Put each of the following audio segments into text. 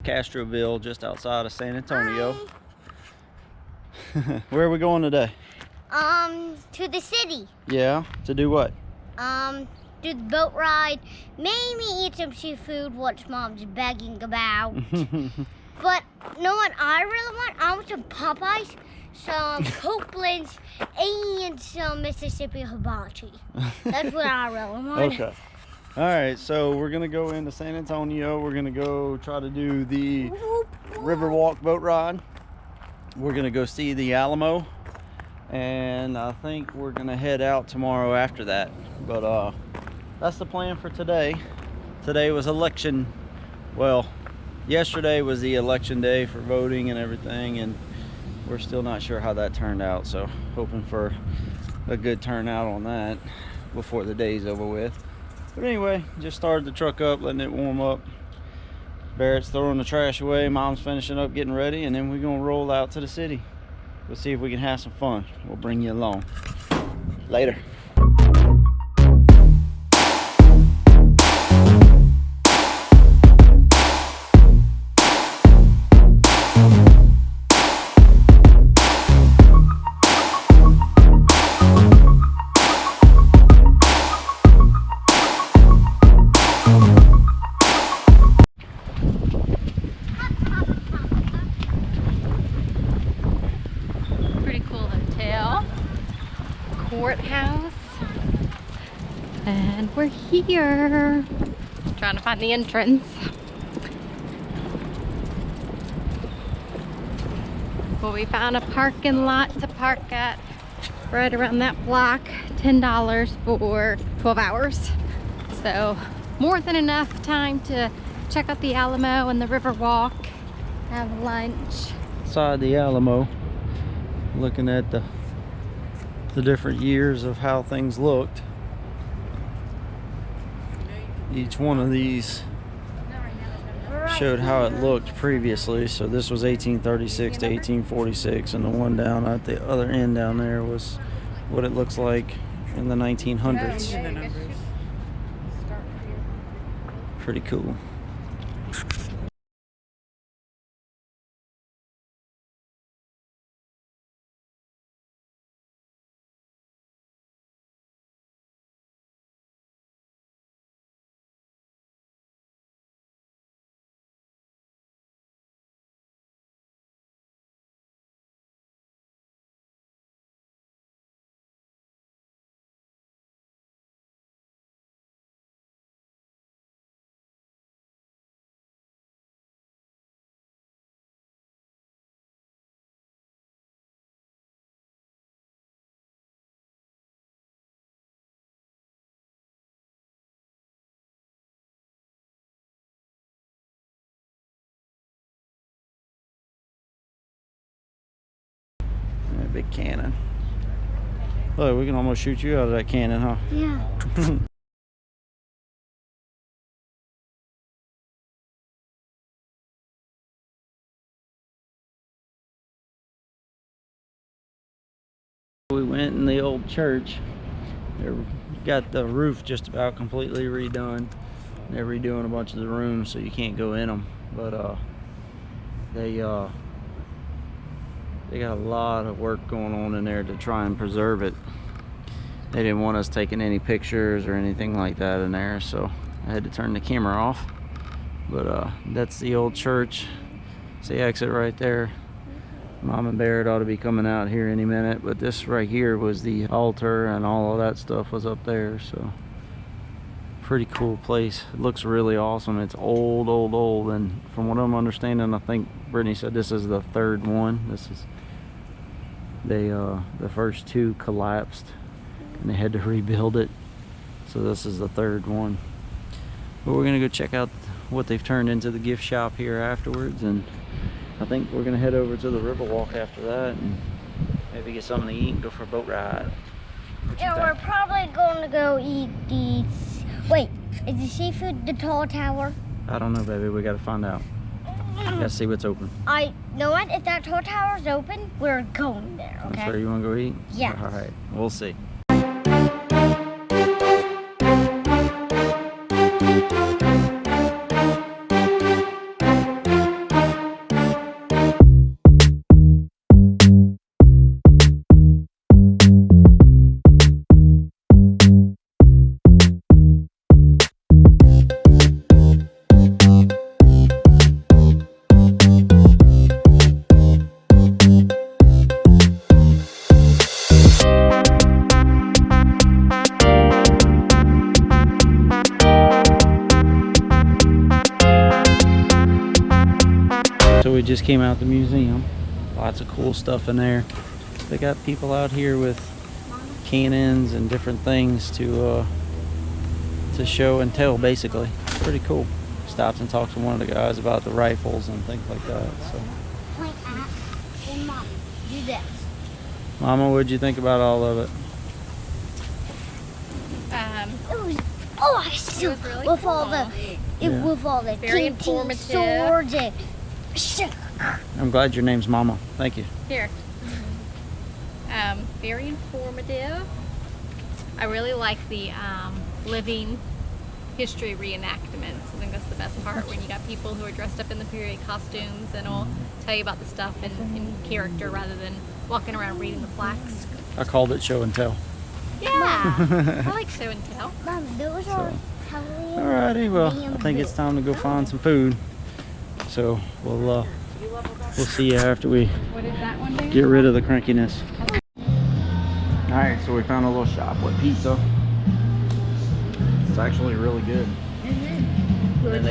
Castroville, just outside of San Antonio. Where are we going today? To the city. Yeah, to do what? Do the boat ride, maybe eat some seafood, what Mom's begging about. But you know what I really want? I want some Popeyes, some Copeland's, and some Mississippi hibachi. That's what I really want. Okay. All right, so we're gonna go into San Antonio. We're gonna go try to do the Riverwalk boat ride. We're gonna go see the Alamo, and I think we're gonna head out tomorrow after that. But that's the plan for today. Today was election. Well, yesterday was the election day for voting and everything, and we're still not sure how that turned out. So hoping for a good turnout on that before the day's over with. But anyway, just started the truck up, letting it warm up. Barrett's throwing the trash away, Mom's finishing up getting ready, and then we're gonna roll out to the city. We'll see if we can have some fun. We'll bring you along. Later. Courthouse, and we're here trying to find the entrance. Well, we found a parking lot to park at right around that block. $10 for 12 hours, so more than enough time to check out the Alamo and the Riverwalk, have lunch. Inside the Alamo, looking at the different years of how things looked. Each one of these showed how it looked previously. So this was 1836 to 1846, and the one down at the other end down there was what it looks like in the 1900s. Pretty cool. Big cannon. Look, we can almost shoot you out of that cannon, huh? Yeah. We went in the old church. They got the roof just about completely redone. They're redoing a bunch of the rooms, so you can't go in them. But they got a lot of work going on in there to try and preserve it. They didn't want us taking any pictures or anything like that in there, so I had to turn the camera off. But that's the old church. It's the exit right there. Mom and Barrett ought to be coming out here any minute, but this right here was the altar, and all of that stuff was up there. So pretty cool place. It looks really awesome. It's old, and from what I'm understanding, I think Brittany said this is the third one. This is the first two collapsed and they had to rebuild it, so this is the third one. But we're gonna go check out what they've turned into the gift shop here afterwards, and I think we're gonna head over to the Riverwalk after that and maybe get something to eat and go for a boat ride. And we're probably going to go eat the... Wait, is the seafood the tall tower? I don't know, baby. We gotta find out. Gotta see what's open. I know what? If that tall tower's open, we're going there, okay? I'm sure you wanna go eat? Yes. All right, we'll see. So we just came out the museum. Lots of cool stuff in there. They got people out here with cannons and different things to show and tell, basically. Pretty cool. Stopped and talked to one of the guys about the rifles and things like that. So. Point at and Mom, do this. Mama, what'd you think about all of it? I still really with cool. all the with all the Very teen informative. swords and I'm glad your name's Mama. Thank you. Here. Very informative. I really like the living history reenactments. I think that's the best part, when you got people who are dressed up in the period costumes and will tell you about the stuff in character rather than walking around reading the plaques. I called it show and tell. Yeah, I like show and tell. Mom, those are totally Alrighty, well, I think it's time to go find some food. So we'll see you after we What did that one do? get rid of the crankiness. Alright, so we found a little shop with pizza. It's actually really good. We were And they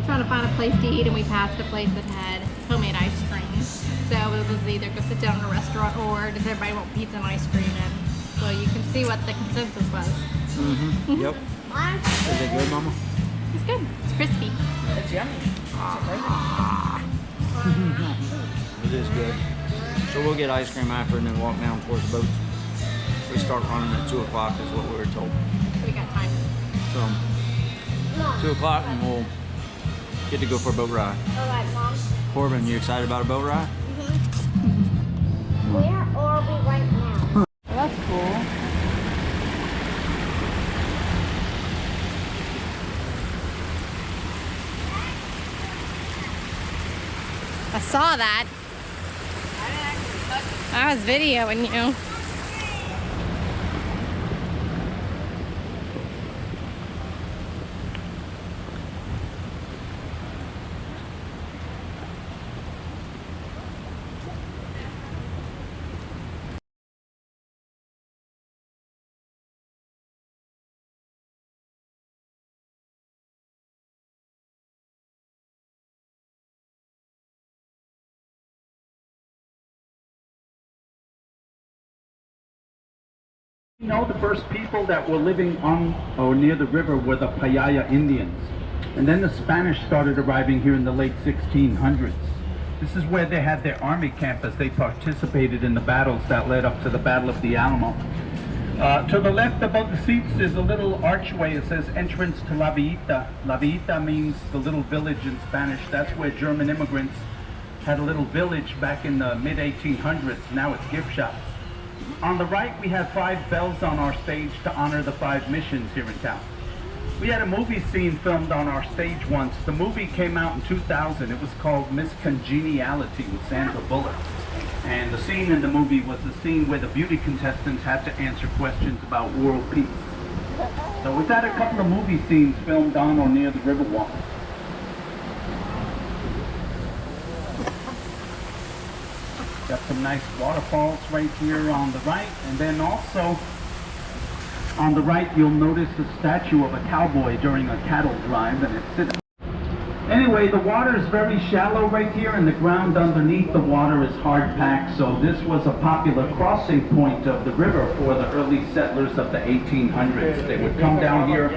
trying to find a place to eat, and we passed a place that had homemade ice cream. So it was either go sit down in a restaurant, or does everybody want pizza and ice cream? And well, you can see what the consensus was. Yep. Is it good, Mama? It's good. It's crispy. It's yummy. It is good. So we'll get ice cream after and then walk down towards the boat. We start running at 2 o'clock is what we were told. We got time. So 2 o'clock and we'll get to go for a boat ride. Alright, Mom. Corbin, you excited about a boat ride? Where are we right now? Well, that's cool. I saw that. I was videoing you. You know, the first people that were living on or near the river were the Payaya Indians. And then the Spanish started arriving here in the late 1600s. This is where they had their army camp as they participated in the battles that led up to the Battle of the Alamo. To the left above the seats is a little archway. It says entrance to La Villita. La Villita means the little village in Spanish. That's where German immigrants had a little village back in the mid-1800s. Now it's gift shops. On the right, we have 5 bells on our stage to honor the 5 missions here in town. We had a movie scene filmed on our stage once. The movie came out in 2000. It was called Miss Congeniality with Sandra Bullock. And the scene in the movie was the scene where the beauty contestants had to answer questions about world peace. So we've had a couple of movie scenes filmed on or near the Riverwalk. Got some nice waterfalls right here on the right, and then also on the right you'll notice the statue of a cowboy during a cattle drive, and it's sitting. Anyway, the water is very shallow right here, and the ground underneath the water is hard packed, so this was a popular crossing point of the river for the early settlers of the 1800s. They would come down here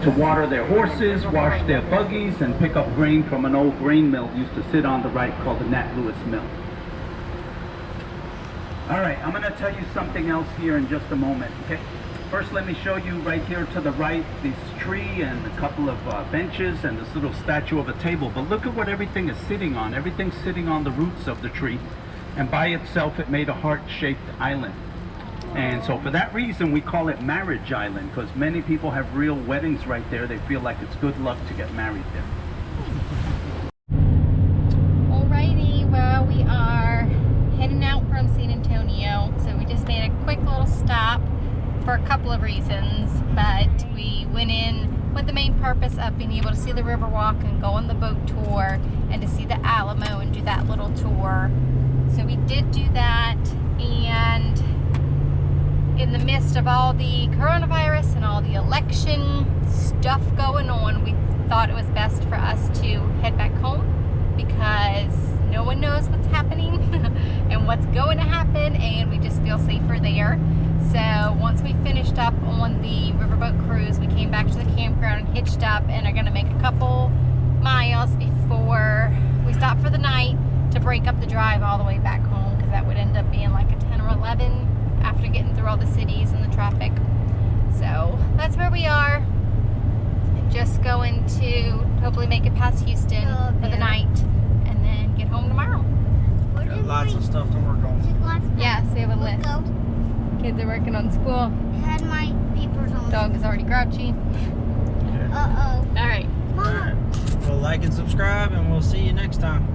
to water their horses, wash their buggies, and pick up grain from an old grain mill that used to sit on the right called the Nat Lewis Mill. Alright, I'm going to tell you something else here in just a moment, okay? First, let me show you right here to the right, this tree and a couple of benches and this little statue of a table. But look at what everything is sitting on. Everything's sitting on the roots of the tree. And by itself, it made a heart-shaped island. And so for that reason, we call it Marriage Island, because many people have real weddings right there. They feel like it's good luck to get married there. Alrighty, well, we are heading out from San Antonio. So we just made a quick little stop for a couple of reasons, but we went in with the main purpose of being able to see the Riverwalk and go on the boat tour and to see the Alamo and do that little tour. So we did do that, and in the midst of all the coronavirus and all the election stuff going on, we thought it was best for us to head back home because knows what's happening and what's going to happen, and we just feel safer there. So once we finished up on the riverboat cruise, we came back to the campground and hitched up and are going to make a couple miles before we stop for the night to break up the drive all the way back home, because that would end up being like a 10 or 11 after getting through all the cities and the traffic. So that's where we are. Just going to hopefully make it past Houston for the night and then get home tomorrow. Got lots of stuff to work on. Yes, we have a list. Kids are working on school. It had my papers on. Dog is already grouchy. Uh-oh. All right. Mom. All right. Well, like and subscribe, and we'll see you next time.